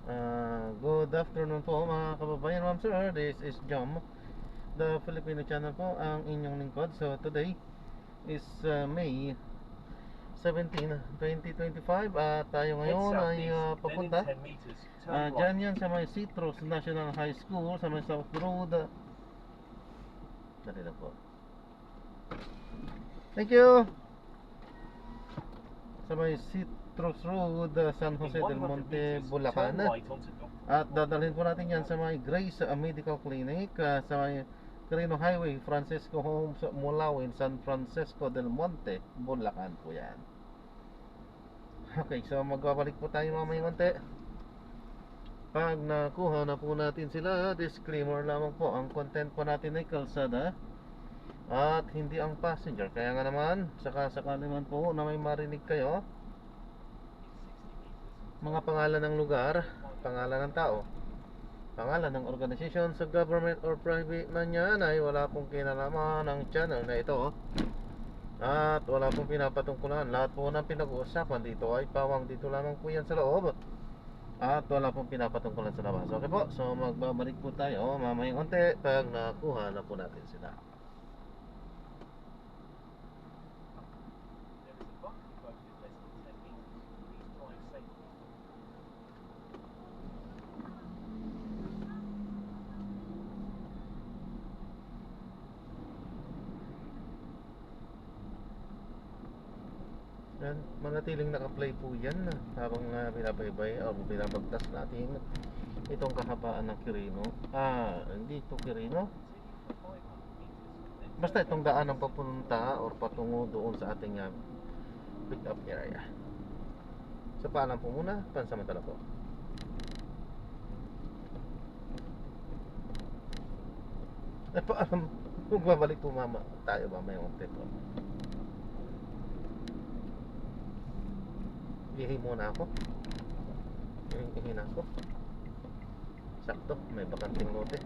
Good afternoon po mga kababayan, ma'am sir. This is Jom, the Filipino channel po, ang inyong lingkod. So today is May 17, 2025 at tayo ngayon ay papunta dyan yan sa may Citrus National High School sa may South Road. Dali lang po. Thank you. Sa may Citrus Road, San Jose del Monte, Bulacan. At dadalhin po natin yan sa may Grace Medical Clinic sa may Quirino Highway, Francisco Homes, Mulawin, San Francisco del Monte, Bulacan po yan. Okay, so magbabalik po tayo mamaya konti. Pag nakuha na po natin sila, disclaimer lamang po, ang content po natin ay kalsada at hindi ang passenger. Kaya nga naman, sakasakali man po na may marinig kayo, mga pangalan ng lugar, pangalan ng tao, pangalan ng organisasyon sa government or private man yan, ay wala pong kinalaman ng channel na ito. At wala pong pinapatungkulan. Lahat po ng pinag-uusapan dito ay pawang dito lamang po yan sa loob. At wala pong pinapatungkulan sa labas. Okay po, so magbabalik po tayo mamayang konti pag nakuha na po natin sila. Yan, manatiling naka-play po yan habang binabaybay o binabagtas natin itong kahabaan ng Quirino. Hindi ito Quirino. Basta itong daan ang papunta or patungo doon sa ating pick up area. So paalam po muna, pansamantala po. Paalam, magbabalik po tayo mamaya konti po. Ihi muna ako. Ihi na ako. Sakto, may bakanting lote.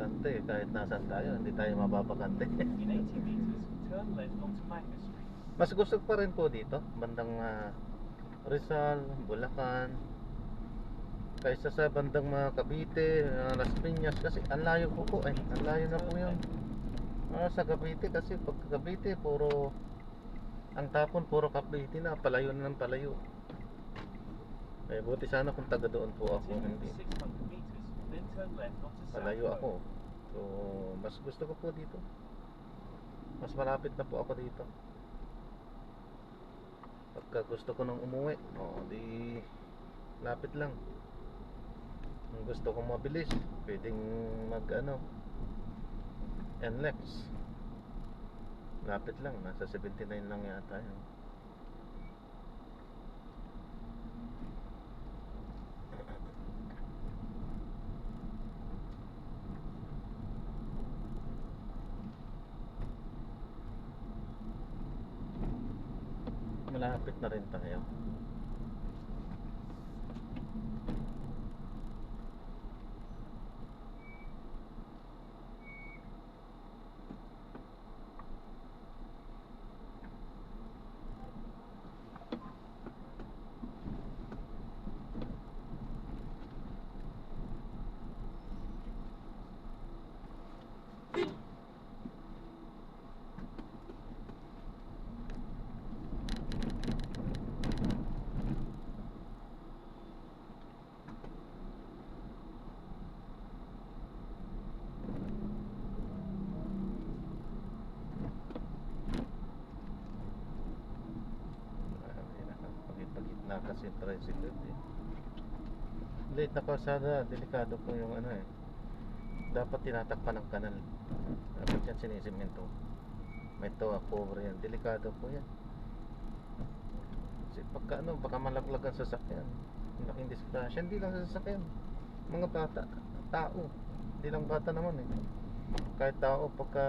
Importante, kahit nasan tayo, hindi tayo mababakante. In 80 meters, turn left onto Magna Street. Mas gusto ko pa rin po dito, bandang Rizal, Bulacan, kaysa sa bandang mga Cavite, Las Piñas, kasi ang layo po eh, ang layo na po yun. Sa Cavite kasi pag Cavite puro ang tapon puro Cavite na, palayo na ng palayo. Eh buti sana kung taga doon po ako, Continue hindi 600 meters, then turn left onto South palayo Road. ako. So mas gusto ko po dito, mas malapit na po ako dito. Pagka gusto ko nang umuwi, di lapit lang. Kung gusto kong mabilis, pwedeng mag NLEX. Lapit lang, nasa 79 lang yata yun. Malapit na rin tayo. Pagit-pagit na kasi tricycle eh. Late na kalsada, delikado po yung dapat tinatakpan ng kanal. Dapat yan sinisimento. May toa cover yan, delikado po yan. Kasi pagka baka malaglag ang sasakyan. Ang laking disgrasya, hindi lang sa sasakyan, mga bata, tao. Hindi lang bata naman eh. Kahit tao, pagka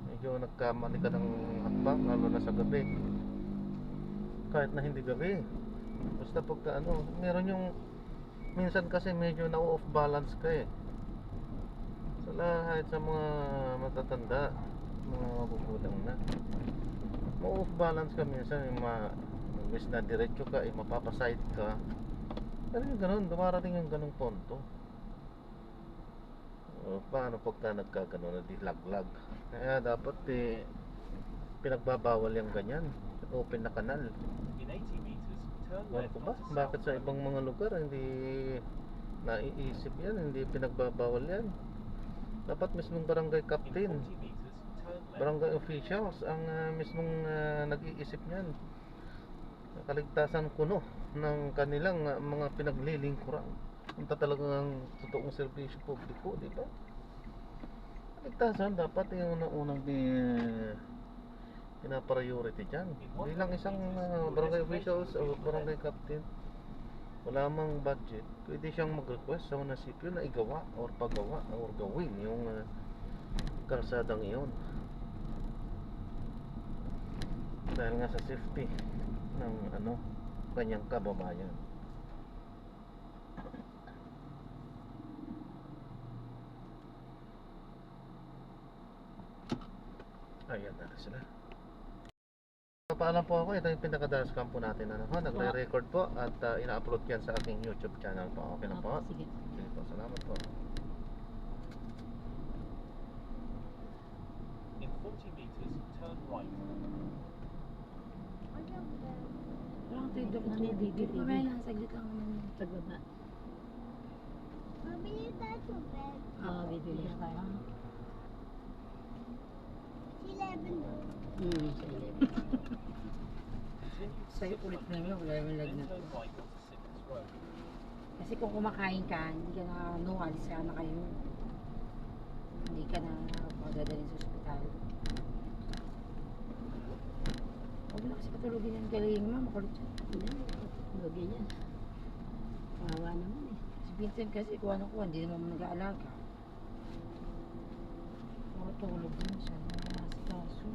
medyo nagkamali ka ng hakbang, lalo na sa gabi, kahit na hindi gabi, basta pagka meron yung minsan kasi medyo na-off balance ka eh. Sa lahat sa mga matatanda, mga magugulang na, ma-off balance ka minsan, imbes na diretso ka, mapapaside ka. Pero yung ganun, dumarating yung ganung punto. Paano pagka nagkaganon na di laglag? Kaya dapat pinagbabawal yung ganyan, open na kanal. In 80 meters, turn Wala left ko ba? onto Bakit South sa Road. ibang mga lugar hindi naiisip yan, hindi pinagbabawal yan? Dapat mismong barangay In 40 captain, meters, turn left. barangay officials ang mismong nag-iisip niyan. Kaligtasan kuno ng kanilang mga pinaglilingkuran. Punta talagang totoong serbisyo publiko, di ba? Kaligtasan dapat yung unang pina-priority dyan. Bilang isang barangay officials o barangay captain, wala mang budget, pwede siyang mag-request sa munisipyo na igawa or pagawa or gawin yung kalsadang iyon, dahil nga sa safety ng kanyang kababayan. Ayan na sila. Paalam po ako, ito yung pinakadalas campo natin nagre-record po at ina-upload yan sa aking YouTube channel po. Okay na po? Sige. Sige po, salamat po. In 40 meters, turn right. Parang tayo doon na nabibigil. Mamaya lang, saglit lang naman yung pagbaba. Mabili tayo tubig. Oo, bibili tayo. Si Leven doon. Sige. Sa'yo ulit na yun, wala yung Then lagnat. turn right onto Simmons Road. Kasi kung kumakain ka, hindi ka na, alis ka na kayo. Hindi ka na magdadalhin sa ospital. Huwag mo na kasi patulogin yung galing mo, makulit siya. Hindi, patulogin yan. Kawawa naman eh. Si Vincent kasi kuha na kuha, hindi naman nag-aalaga. Tulog din siya, nakasikaso.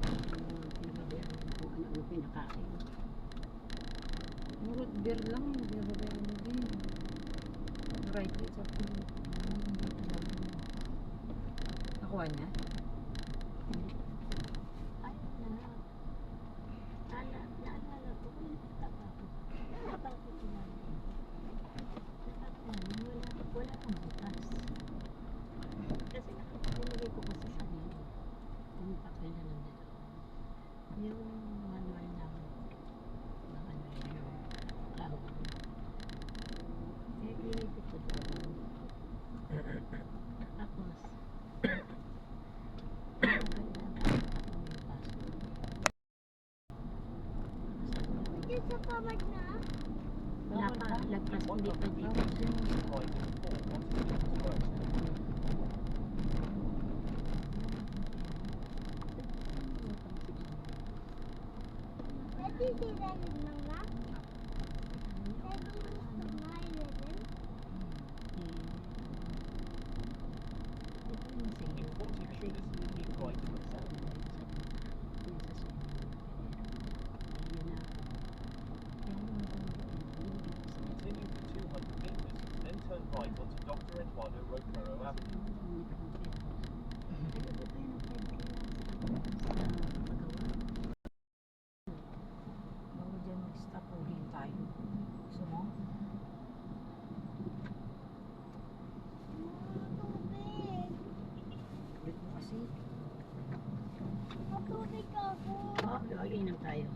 Kung ano pinakain. Root beer lang, binababayan mo din. Right, it's up to you. nakuha niya? Ayaw na. Naalala ko kung nagtaka ako. Bakit sinabi? Wala nang bukas. Kasi nilagay ko kasi sa nilo. Yung papel na nandito. Yung manual ng ano yung kahon. Eh, inipit ko doon. Tapos, Dito sa kamad na. wala pa, lagpas hindi pa dito. Right in 4 onto Stevens Road. Pwede sila yun lang na. Pwede gusto kumain din. In 40 meters, keep right in the center. Continue for 200 meters, then turn right onto Dr. Eduardo Roquero Avenue. Bago dyan mag-stop, ulihin tayo. Gusto mo? Tubig. Ulit mo kasi. Matubig ako. Inom tayo.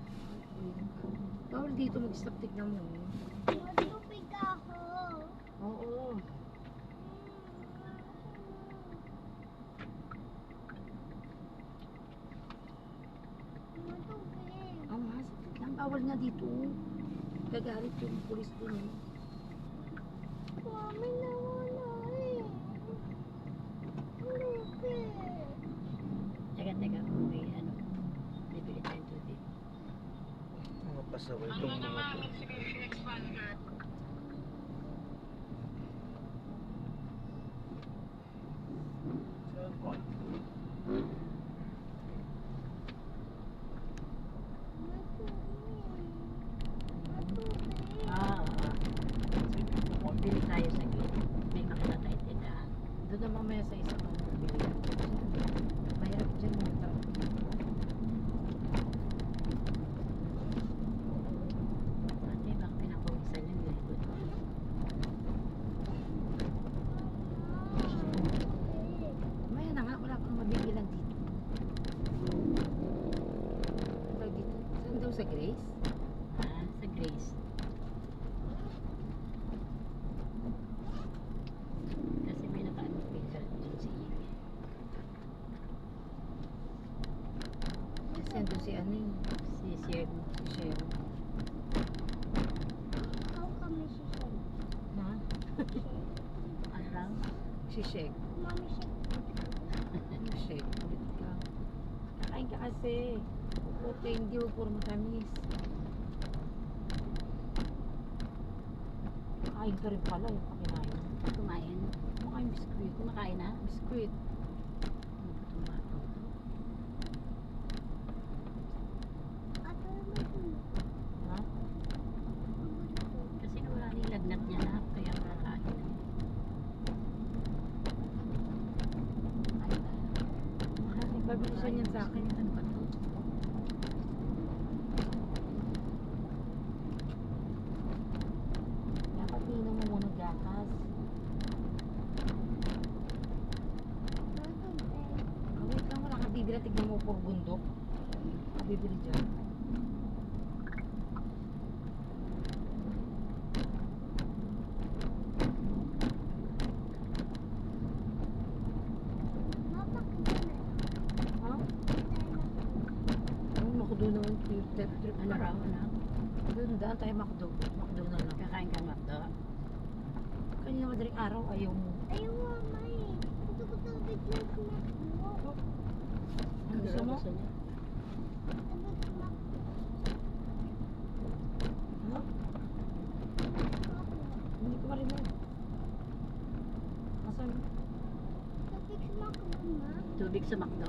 Bawal dito mag-stop, tignan mo. Matubig ako. Oo. Matubig. Ang masakit lang. Bawal na dito. Gagalit yung pulis dun. Mami nawala eh. Tubig. Teka, may ano. Bibili tayong tubig. Mga pasaway itong mga to. Turn right. Matubig. Continue for 1 Bili tayo sa gilid. May makita tayo tindahan. Doon na mamaya sa isang ano. Mayroon dyan mga traffic. Ate, baka pinapawisan yung likod. Mamaya na nga, wala kang mabibilan dito. Tawag dito. Saan daw sa Grace? Ah, sa Grace. Kasi may nakaano pizza dun si Amy. Kasi doon si ano yun, Si Sierra. si Cheryl. Ikaw kami si Shem. Na? Ano lang? Si Sheg. Mami Shem. Ano Sheg? Ulit ka. Kakain ka kasi. Okay, hindi huwag puro matamis. Kain ka rin pala yung pakinain. Kumain. Kumakain biskuit. Kumakain na? Biskuit. Tumato. Ato naman. Ha? Kasi wala rin lagnat niya na. Kaya kakain na. Kain na. Pabili siya niyan sa akin. Ano ba to? Dapat inom mo muna gatas. Matubig. Wait lang, wala kang bibili. Tignan mo puro bundok. Bibili dyan. Mama, kailan? Ha? Ang makdo naman. Trip Ano raw? Ano? Doon, daan tayo makdo. Makdo na lang. Kakain ka makdo? Kanina madaling araw, ayaw mo. Ayaw mama eh. Gusto ko tubig na snack mo. Ano gusto mo? niya? Tubig snack Ha? mo. Hindi ko marinig. Asan? Tubig snack mo, ma. Tubig sa makdo?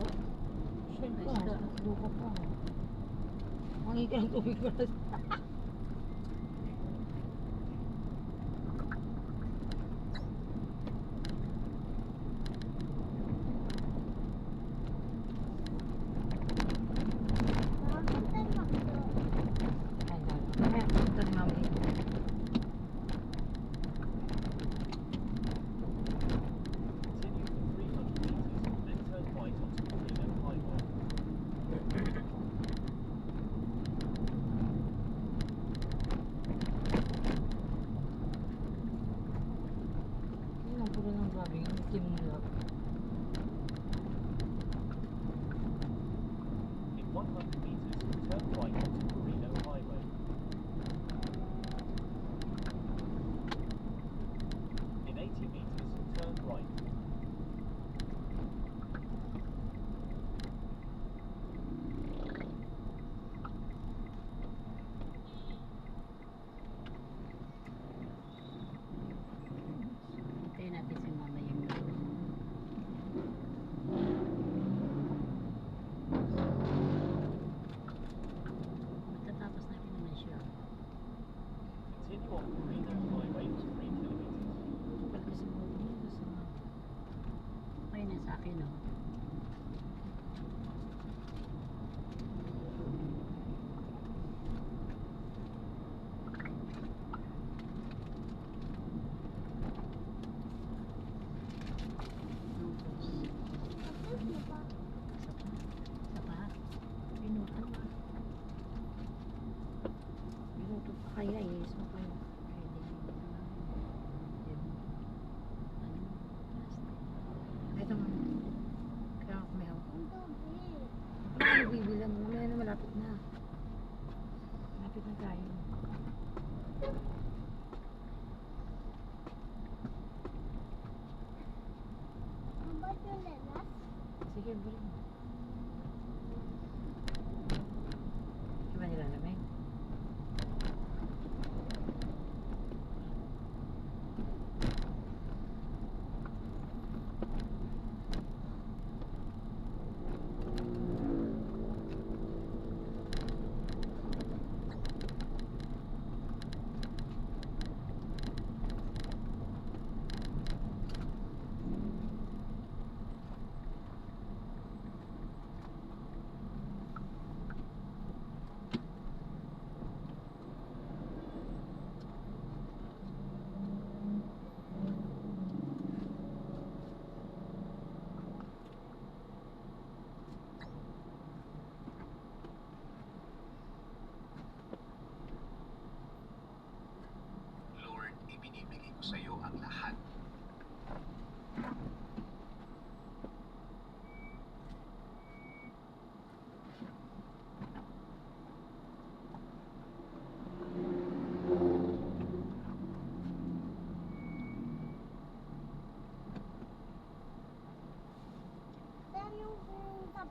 Siyempre, Ayos ka. makdo ka pa. Mangi ka ng tubig ko na.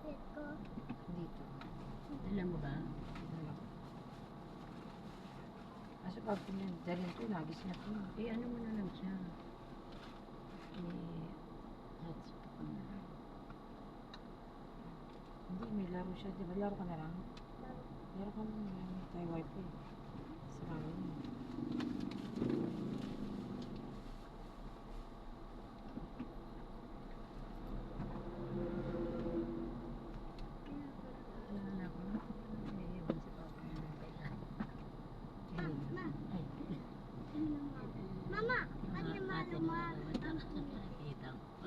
Dito. Dito. Alam mo ba? Ano? Kasi pag pinagdalhin ko, nagis na ito. Eh, ano mo na lang siya? Eh, hotspot mo na lang. Hindi, may laro siya. Di ba laro ka na lang? Laro ka na lang. May wifi. Sarado mo. Alala ko, naiiwan si Papa mo ng kailan. Ma, Ay, Mama, yung ano ate malo mo mo? nakita ko.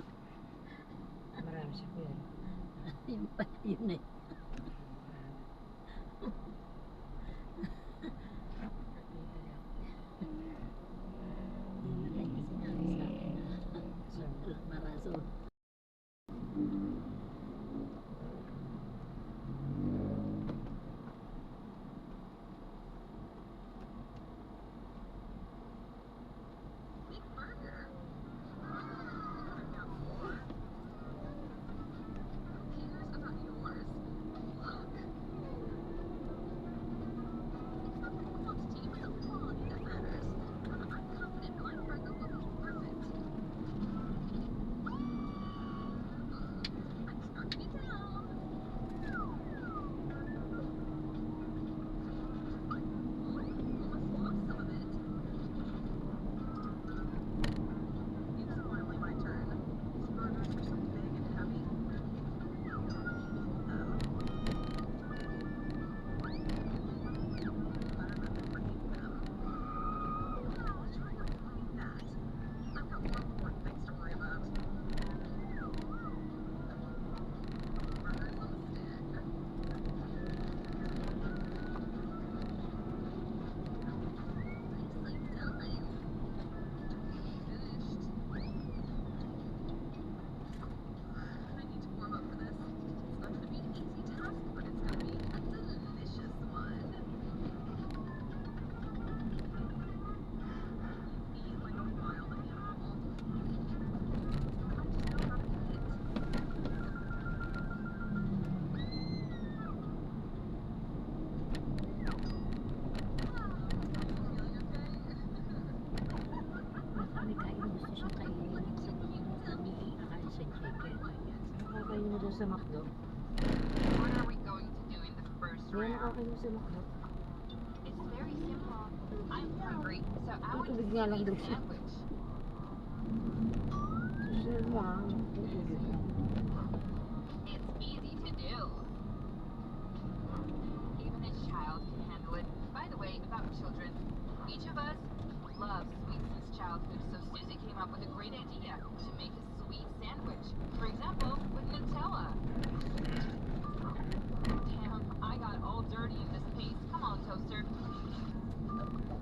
Marami siya pera. Yung pa, yun eh. Hindi na niya sinabi sa akin na maraso. May kain, gusto siyang kainin. Sabi ko, kakain siya chicken. Nakakain mo doon sa McDo. What are we going to do in the first Hindi round? nakakain mo sa McDo. It's very simple. I'm hungry, so I Ang want to tubig nga lang eat daw a siya. sandwich. Social mo ha. Ang tubig. It's easy to do. Even a child can handle it. By the way, about children, each of us loves sweets since childhood, so Susie came up with a great idea to make a sweet sandwich. For example, with Nutella. Damn, I got all dirty in this paste. Come on, toaster.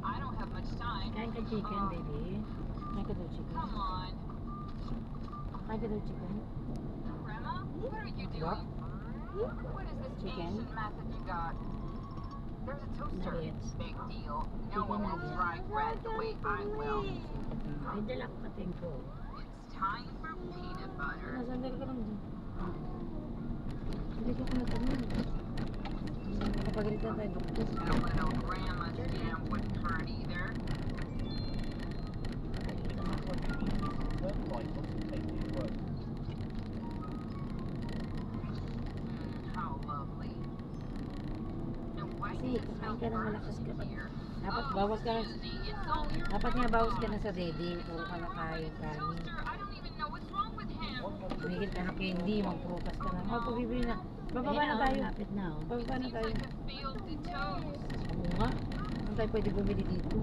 I don't have much time. Kain ka chicken, baby. Kain ka daw chicken. Come on. Kain ka daw chicken. Grandma, what are you What? doing? What is this Chicken? ancient method you got? There's a toaster. Nuggets. Big deal. No Chicken one will nuggets. fry bread the way I will. May dala ko pating ko. It's time for peanut butter. Nasandal ka lang dyan. Hindi ko kumatanong. Nakapagalitan tayo doktor. No little grandma's jam wouldn't hurt either. Pagkita mo ko. Turn right onto Cape Road. How lovely. And why Kasi does it smell kakain ka ng malakas burnt kapag here? dapat Oh, bawas ka na. Susie, it's all your Dapat nga bawas ka na sa dede. Puro ka na kain kanin. toaster. I don't even know what's wrong with him. Tumigil ka na candy. Magprutas ka na. Oh, pabibili na. Bababa Ayun, na oh, tayo. Lapit na, oh. Bababa na Seems tayo. like a failed toast. Oo nga. Saan tayo pwede bumili dito?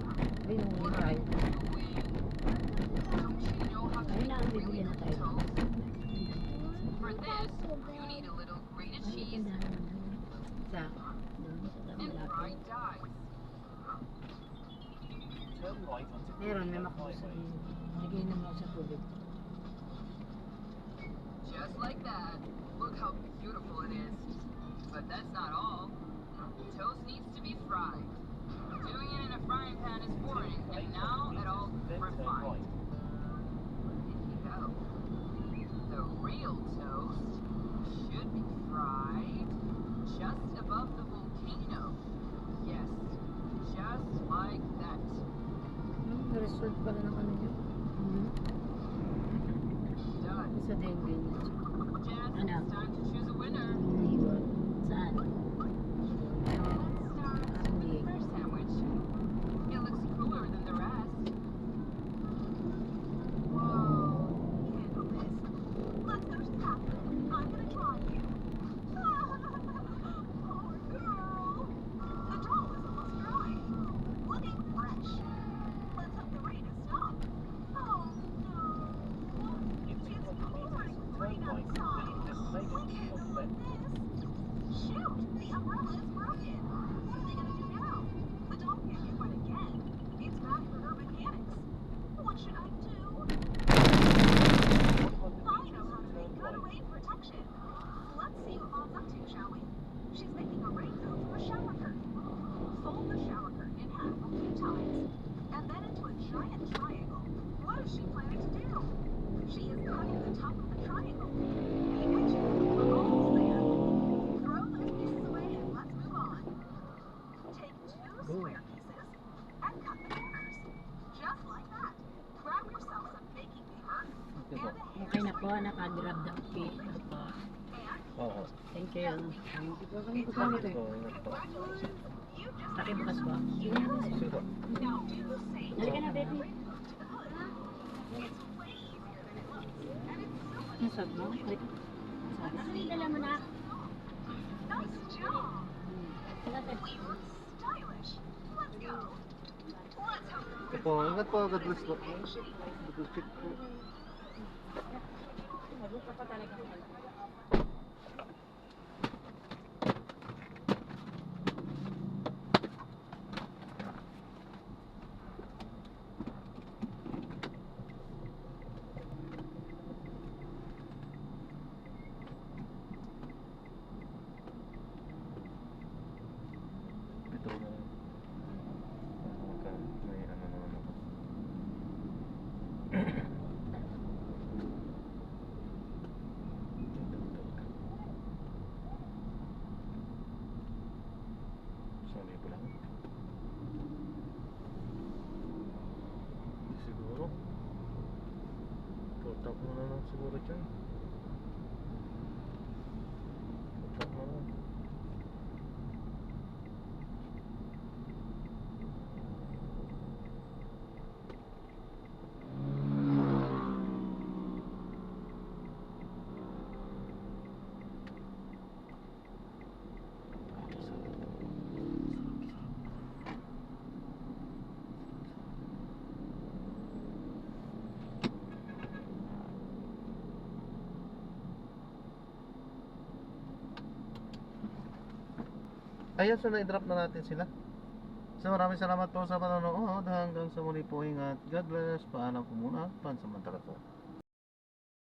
Ay, nung tayo. Don't you know how to Ayun make na, a bibili really na good tayo. toast? For this, you need a little grated Ay, cheese tindahan na doon. Sa? Doon sa and malapit. fried dice. Turn right onto Meron, may Greenland makusa Highway. din. Lagay na mo sa tubig. Just like that. Look how beautiful it is. But that's not all. Toast needs to be fried. Doing it in a frying pan is boring, and now it all Then turn refined. right. In you go. The real toast should be fried. volcano. Yes, just like that. Result pala ng ano niya. Done. Sa dengue niya. Jess, Ano? it's time to choose a winner. Iwan. Saan? Let's start with the first sandwich. It looks cooler than the rest. Whoa, handle this. Let's go to the bathroom. I'm gonna try you. Poor girl. The doll is almost dry. Looking fresh. Let's hope the rain has stopped. Oh no. In It's 200 pouring meters, rain turn right, outside. then just make We a can't U go left. with this. Shoot, the umbrella is broken. What are they gonna do now? The doll can't get wet again. It's back for her mechanics. What should I do? 200 I know how to meters, make turn good right. rain protection. Let's see what Mom's up to, shall we? She's making a rain coat for a shower curtain. Fold the shower curtain in half a few times, and then into a giant triangle. What is she planning to do? She is cutting the top of the triangle. Be patient, we're almost there. Throw those pieces away and let's move on. Take 2 square pieces and cut the corners. Just like that. Grab yourself some baking paper Okay po. and a Okay na hair po, nakagrab na po. Opo. and Oo. Thank you. Thank you po. Kami po kami Ito, ingat po. congratulations. You just Pakibukas po. Sige po. now do the same. Halika na, baby. Rain coat to the hood. It's way easier than it looks, and it's so much Nasad mo? Halika. Ano dala mo na? nice job. Wala tayo. We look stylish. Let's go. Let's hope the Ito po. Ingat po. God bless po. God bless po. Mabuka pa talaga. Ito na lang. May ano naman ako. Sabi ko lang. Siguro. Tutap mo na lang siguro dyan. Tutap mo na. Ayan, so na-drop na natin sila. So maraming salamat po sa panonood. Hanggang sa muli po, ingat. God bless. Paalam po muna. Pansamantala po.